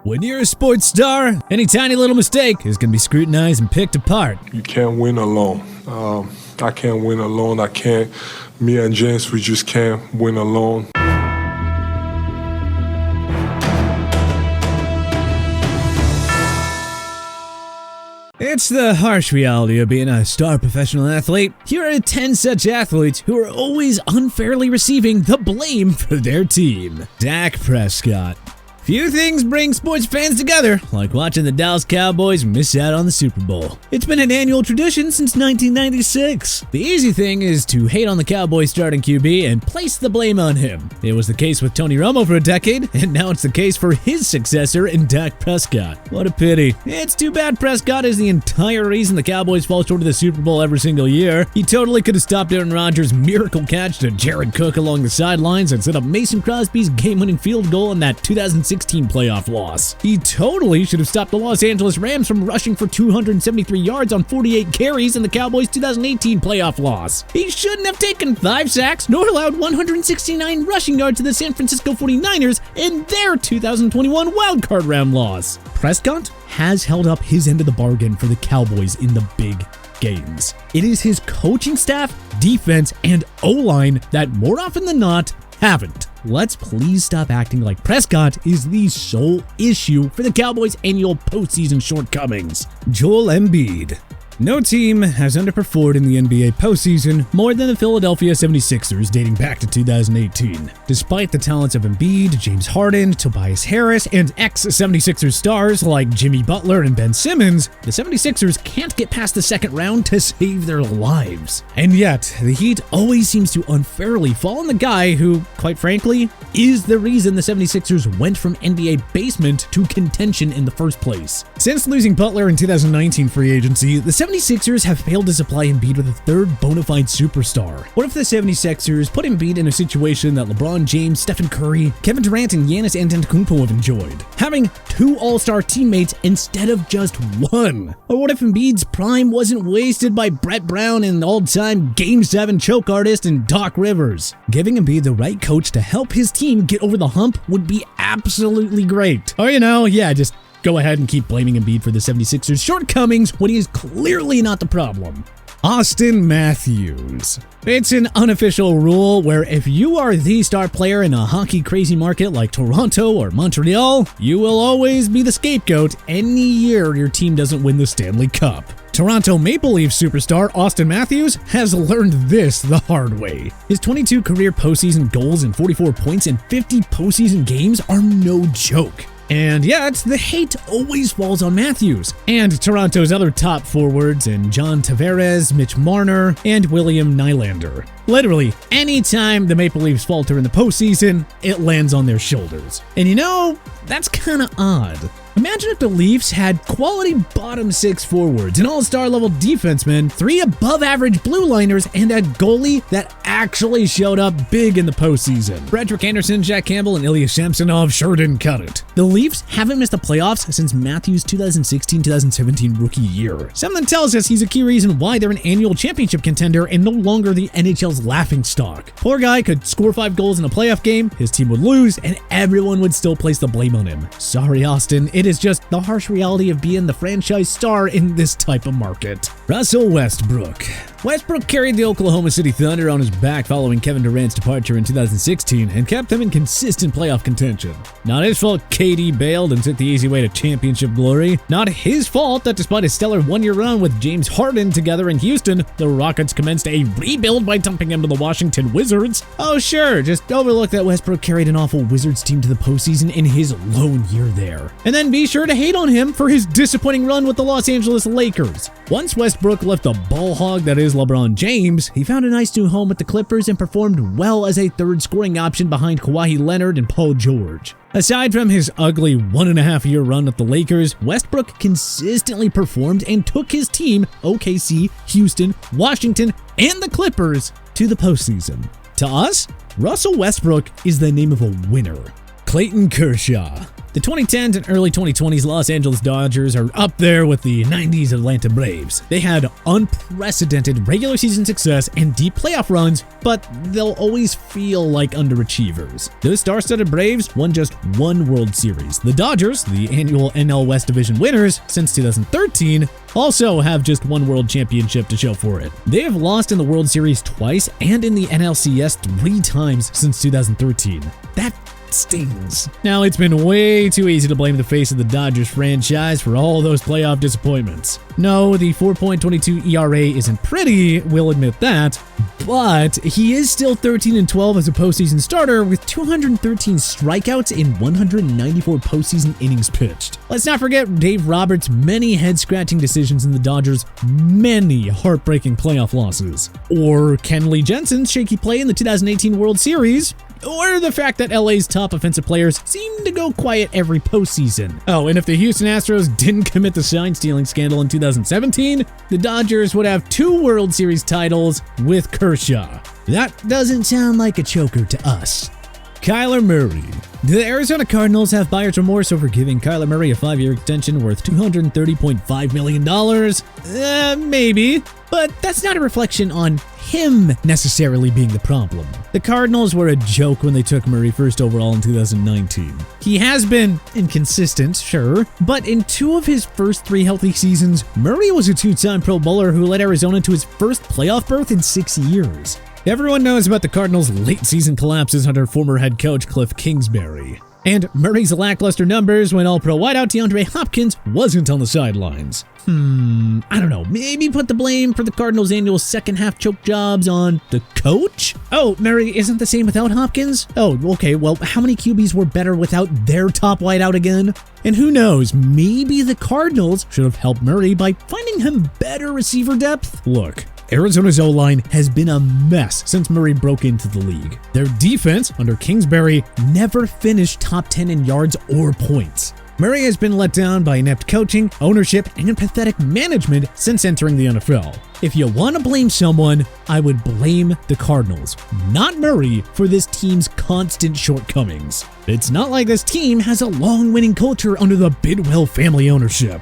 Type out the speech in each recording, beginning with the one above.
When you're a sports star, any tiny little mistake is going to be scrutinized and picked apart. You can't win alone. I can't win alone. Me and James, we just can't win alone. It's the harsh reality of being a star professional athlete. Here are 10 such athletes who are always unfairly receiving the blame for their team. Dak Prescott. Few things bring sports fans together like watching the Dallas Cowboys miss out on the Super Bowl. It's been an annual tradition since 1996. The easy thing is to hate on the Cowboys starting QB and place the blame on him. It was the case with Tony Romo for a decade, and now it's the case for his successor in Dak Prescott. What a pity. It's too bad Prescott is the entire reason the Cowboys fall short of the Super Bowl every single year. He totally could have stopped Aaron Rodgers' miracle catch to Jared Cook along the sidelines and set up Mason Crosby's game-winning field goal in that 2016 playoff loss. He totally should have stopped the Los Angeles Rams from rushing for 273 yards on 48 carries in the Cowboys' 2018 playoff loss. He shouldn't have taken 5 sacks nor allowed 169 rushing yards to the San Francisco 49ers in their 2021 wildcard round loss. Prescott has held up his end of the bargain for the Cowboys in the big games. It is his coaching staff, defense, and O-line that more often than not haven't. Let's please stop acting like Prescott is the sole issue for the Cowboys' annual postseason shortcomings. Joel Embiid. No team has underperformed in the NBA postseason more than the Philadelphia 76ers dating back to 2018. Despite the talents of Embiid, James Harden, Tobias Harris, and ex-76ers stars like Jimmy Butler and Ben Simmons, the 76ers can't get past the second round to save their lives. And yet, the Heat always seems to unfairly fall on the guy who, quite frankly, is the reason the 76ers went from NBA basement to contention in the first place. Since losing Butler in 2019 free agency, the 76ers have failed to supply Embiid with a third bona fide superstar. What if the 76ers put Embiid in a situation that LeBron James, Stephen Curry, Kevin Durant, and Giannis Antetokounmpo have enjoyed? Having 2 all-star teammates instead of just 1. Or what if Embiid's prime wasn't wasted by Brett Brown and all-time Game 7 choke artist and Doc Rivers? Giving Embiid the right coach to help his team get over the hump would be absolutely great. Or just go ahead and keep blaming Embiid for the 76ers' shortcomings when he is clearly not the problem. Austin Matthews. It's an unofficial rule where if you are the star player in a hockey-crazy market like Toronto or Montreal, you will always be the scapegoat any year your team doesn't win the Stanley Cup. Toronto Maple Leafs superstar Austin Matthews has learned this the hard way. His 22 career postseason goals and 44 points in 50 postseason games are no joke. And yet, the hate always falls on Matthews and Toronto's other top forwards in John Tavares, Mitch Marner, and William Nylander. Literally, anytime the Maple Leafs falter in the postseason, it lands on their shoulders. And that's kinda odd. Imagine if the Leafs had quality bottom 6 forwards, an all-star level defenseman, 3 above-average blue liners, and a goalie that actually showed up big in the postseason. Frederick Anderson, Jack Campbell, and Ilya Samsonov sure didn't cut it. The Leafs haven't missed the playoffs since Matthews' 2016-2017 rookie year. Something tells us he's a key reason why they're an annual championship contender and no longer the NHL's laughingstock. Poor guy could score 5 goals in a playoff game, his team would lose, and everyone would still place the blame on him. Sorry, Austin. It is just the harsh reality of being the franchise star in this type of market. Russell Westbrook. Westbrook carried the Oklahoma City Thunder on his back following Kevin Durant's departure in 2016 and kept them in consistent playoff contention. Not his fault KD bailed and took the easy way to championship glory. Not his fault that despite a stellar 1-year run with James Harden together in Houston, the Rockets commenced a rebuild by dumping him to the Washington Wizards. Oh sure, just overlook that Westbrook carried an awful Wizards team to the postseason in his lone year there. And then be sure to hate on him for his disappointing run with the Los Angeles Lakers. Once Westbrook left the ball hog that is LeBron James, he found a nice new home with the Clippers and performed well as a third scoring option behind Kawhi Leonard and Paul George. Aside from his ugly 1.5-year run at the Lakers, Westbrook consistently performed and took his team, OKC, Houston, Washington, and the Clippers, to the postseason. To us, Russell Westbrook is the name of a winner. Clayton Kershaw. The 2010s and early 2020s Los Angeles Dodgers are up there with the 90s Atlanta Braves. They had unprecedented regular season success and deep playoff runs, but they'll always feel like underachievers. The star-studded Braves won just one World Series. The Dodgers, the annual NL West Division winners since 2013, also have just one World Championship to show for it. They have lost in the World Series twice and in the NLCS 3 times since 2013. That stings. Now, it's been way too easy to blame the face of the Dodgers franchise for all those playoff disappointments. No, the 4.22 ERA isn't pretty, we'll admit that, but he is still 13-12 as a postseason starter with 213 strikeouts in 194 postseason innings pitched. Let's not forget Dave Roberts' many head-scratching decisions in the Dodgers' many heartbreaking playoff losses. Or Kenley Jensen's shaky play in the 2018 World Series. Or the fact that LA's top offensive players seem to go quiet every postseason. Oh, and if the Houston Astros didn't commit the sign-stealing scandal in 2017, the Dodgers would have 2 World Series titles with Kershaw. That doesn't sound like a choker to us. Kyler Murray. Do the Arizona Cardinals have buyer's remorse over giving Kyler Murray a 5-year extension worth $230.5 million? Maybe, but that's not a reflection on him necessarily being the problem. The Cardinals were a joke when they took Murray first overall in 2019. He has been inconsistent, sure, but in 2 of his first 3 healthy seasons, Murray was a 2-time Pro Bowler who led Arizona to his first playoff berth in 6 years. Everyone knows about the Cardinals' late-season collapses under former head coach Cliff Kingsbury. And Murray's lackluster numbers when All-Pro wideout DeAndre Hopkins wasn't on the sidelines. I don't know, maybe put the blame for the Cardinals' annual second-half choke jobs on the coach? Oh, Murray isn't the same without Hopkins? Oh, okay, well, how many QBs were better without their top wideout again? And who knows, maybe the Cardinals should have helped Murray by finding him better receiver depth? Look, Arizona's O-line has been a mess since Murray broke into the league. Their defense, under Kingsbury, never finished top 10 in yards or points. Murray has been let down by inept coaching, ownership, and pathetic management since entering the NFL. If you want to blame someone, I would blame the Cardinals, not Murray, for this team's constant shortcomings. It's not like this team has a long winning culture under the Bidwell family ownership.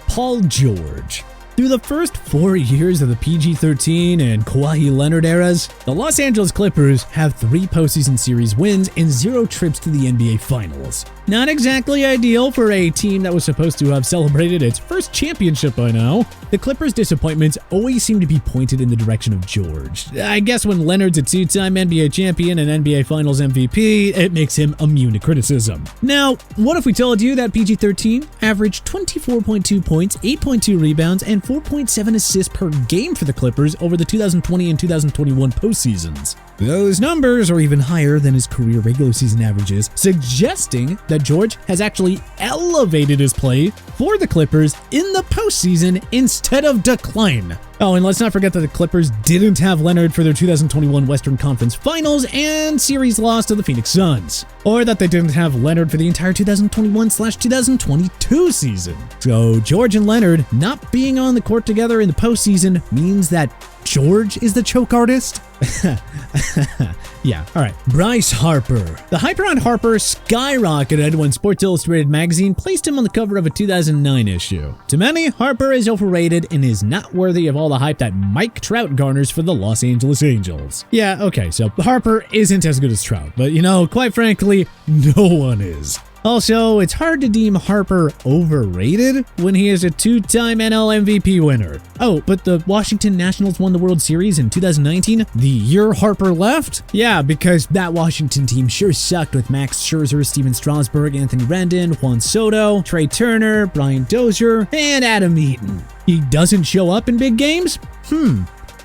Paul George. Through the first 4 years of the PG-13 and Kawhi Leonard eras, the Los Angeles Clippers have 3 postseason series wins and 0 trips to the NBA Finals. Not exactly ideal for a team that was supposed to have celebrated its first championship by now. The Clippers' disappointments always seem to be pointed in the direction of George. I guess when Leonard's a 2-time NBA champion and NBA Finals MVP, it makes him immune to criticism. Now, what if we told you that PG-13 averaged 24.2 points, 8.2 rebounds, and 4.7 assists per game for the Clippers over the 2020 and 2021 postseasons? Those numbers are even higher than his career regular season averages, suggesting that George has actually elevated his play for the Clippers in the postseason instead of decline. Oh, and let's not forget that the Clippers didn't have Leonard for their 2021 Western Conference Finals and series loss to the Phoenix Suns. Or that they didn't have Leonard for the entire 2021/2022 season. So George and Leonard not being on the court together in the postseason means that George is the choke artist? Yeah, alright. Bryce Harper. The hype around Harper skyrocketed when Sports Illustrated magazine placed him on the cover of a 2009 issue. To many, Harper is overrated and is not worthy of all the hype that Mike Trout garners for the Los Angeles Angels. Yeah, okay, so Harper isn't as good as Trout, but quite frankly, no one is. Also, it's hard to deem Harper overrated when he is a 2-time NL MVP winner. Oh, but the Washington Nationals won the World Series in 2019, the year Harper left? Yeah, because that Washington team sure sucked with Max Scherzer, Steven Strasburg, Anthony Rendon, Juan Soto, Trey Turner, Brian Dozier, and Adam Eaton. He doesn't show up in big games?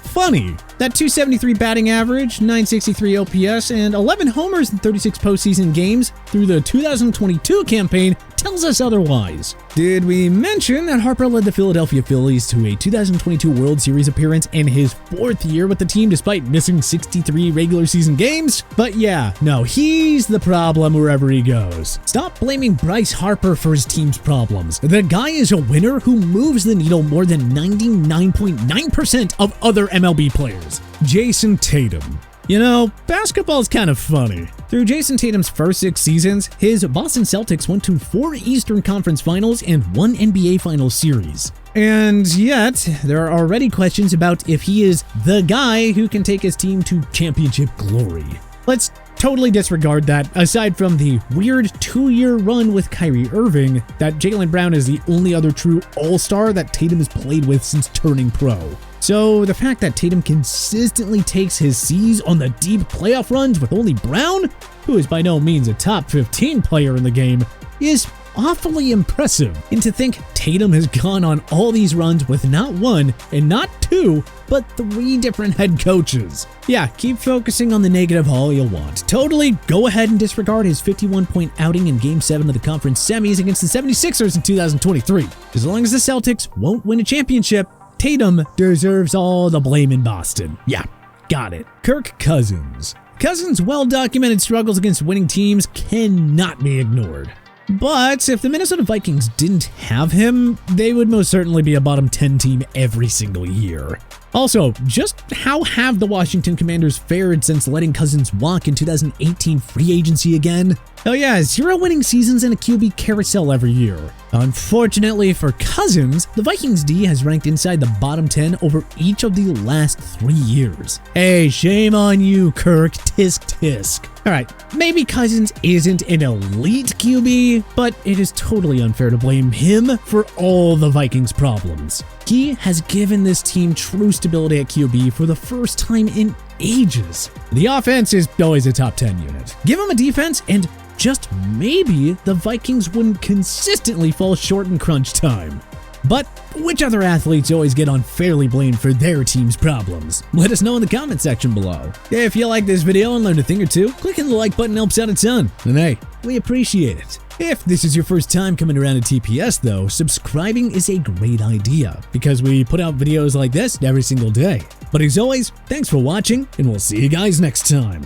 Funny. That 273 batting average, 963 OPS, and 11 homers in 36 postseason games through the 2022 campaign tells us otherwise. Did we mention that Harper led the Philadelphia Phillies to a 2022 World Series appearance in his 4th year with the team despite missing 63 regular season games? But yeah, no, he's the problem wherever he goes. Stop blaming Bryce Harper for his team's problems. The guy is a winner who moves the needle more than 99.9% of other MLB players. Jayson Tatum. You know, basketball's kind of funny. Through Jayson Tatum's first 6 seasons, his Boston Celtics went to 4 Eastern Conference Finals and 1 NBA Finals series. And yet, there are already questions about if he is the guy who can take his team to championship glory. Let's totally disregard that, aside from the weird 2-year run with Kyrie Irving, that Jaylen Brown is the only other true all-star that Tatum has played with since turning pro. So the fact that Tatum consistently takes his C's on the deep playoff runs with only Brown, who is by no means a top 15 player in the game, is awfully impressive. And to think Tatum has gone on all these runs with not 1 and not 2, but 3 different head coaches. Yeah, keep focusing on the negative all you want. Totally go ahead and disregard his 51-point outing in Game 7 of the conference semis against the 76ers in 2023. As long as the Celtics won't win a championship, Tatum deserves all the blame in Boston. Yeah, got it. Kirk Cousins. Cousins' well-documented struggles against winning teams cannot be ignored. But if the Minnesota Vikings didn't have him, they would most certainly be a bottom 10 team every single year. Also, just how have the Washington Commanders fared since letting Cousins walk in 2018 free agency again? Oh yeah, 0 winning seasons and a QB carousel every year. Unfortunately for Cousins, the Vikings D has ranked inside the bottom 10 over each of the last 3 years. Hey, shame on you, Kirk. Tisk tisk. Alright, maybe Cousins isn't an elite QB, but it is totally unfair to blame him for all the Vikings' problems. He has given this team true stability at QB for the first time in ages. The offense is always a top 10 unit. Give him a defense and just maybe the Vikings wouldn't consistently fall short in crunch time. But which other athletes always get unfairly blamed for their team's problems? Let us know in the comment section below. If you like this video and learned a thing or two, clicking the like button helps out a ton. And hey, we appreciate it. If this is your first time coming around to TPS though, subscribing is a great idea because we put out videos like this every single day. But as always, thanks for watching and we'll see you guys next time.